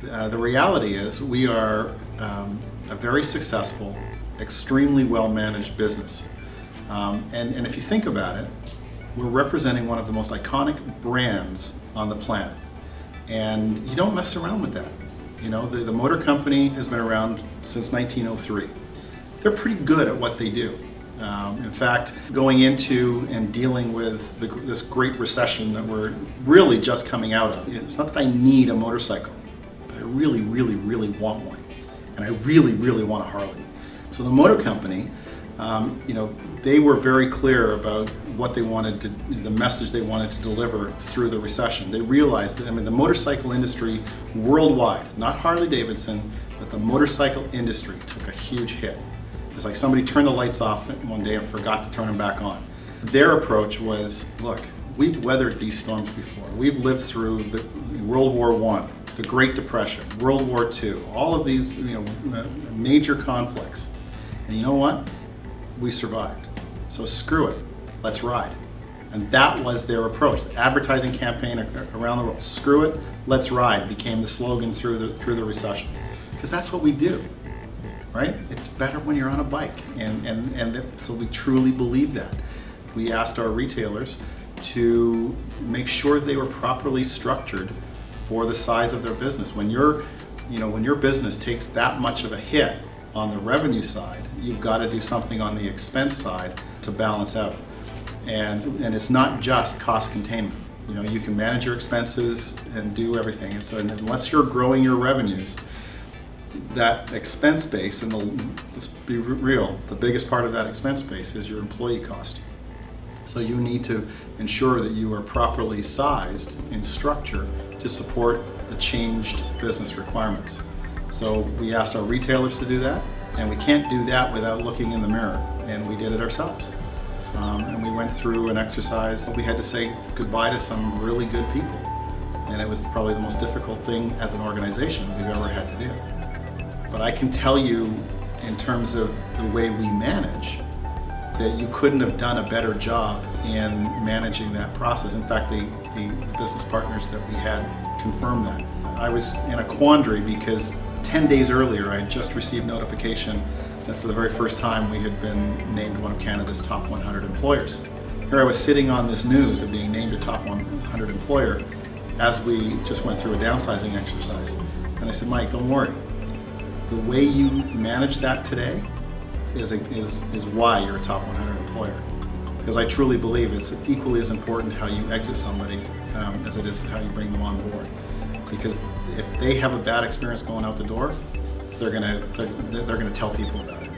The reality is we are a very successful, extremely well-managed business. And if you think about it, we're representing one of the most iconic brands on the planet. And you don't mess around with that. You know, the motor company has been around since 1903. They're pretty good at what they do. In fact, going into and dealing with this great recession that we're really just coming out of, it's not that I need a motorcycle, but I really, really, really want one. And I really, really want a Harley. So the motor company, they were very clear about what they wanted to, the message they wanted to deliver through the recession. They realized that, the motorcycle industry worldwide, not Harley Davidson, but the motorcycle industry took a huge hit. It's like somebody turned the lights off one day and forgot to turn them back on. Their approach was, look, we've weathered these storms before. We've lived through the World War I, the Great Depression, World War II, all of these major conflicts. And you know what? We survived. So screw it, let's ride. And that was their approach. The advertising campaign around the world, screw it, let's ride, became the slogan through the recession. Because that's what we do. Right? It's better when you're on a bike, and so we truly believe that. We asked our retailers to make sure they were properly structured for the size of their business. When your business takes that much of a hit on the revenue side, you've got to do something on the expense side to balance out. And it's not just cost containment. You can manage your expenses and do everything. And so unless you're growing your revenues, that expense base, and let's be real, the biggest part of that expense base is your employee cost. So you need to ensure that you are properly sized in structure to support the changed business requirements. So we asked our retailers to do that, and we can't do that without looking in the mirror, and we did it ourselves. And we went through an exercise. We had to say goodbye to some really good people, and it was probably the most difficult thing as an organization we've ever had to do. But I can tell you, in terms of the way we manage, that you couldn't have done a better job in managing that process. In fact, the business partners that we had confirmed that. I was in a quandary because 10 days earlier I had just received notification that for the very first time we had been named one of Canada's top 100 employers. Here I was sitting on this news of being named a top 100 employer as we just went through a downsizing exercise. And I said, Mike, don't worry. The way you manage that today is why you're a top 100 employer. Because I truly believe it's equally as important how you exit somebody as it is how you bring them on board. Because if they have a bad experience going out the door, they're gonna tell people about it.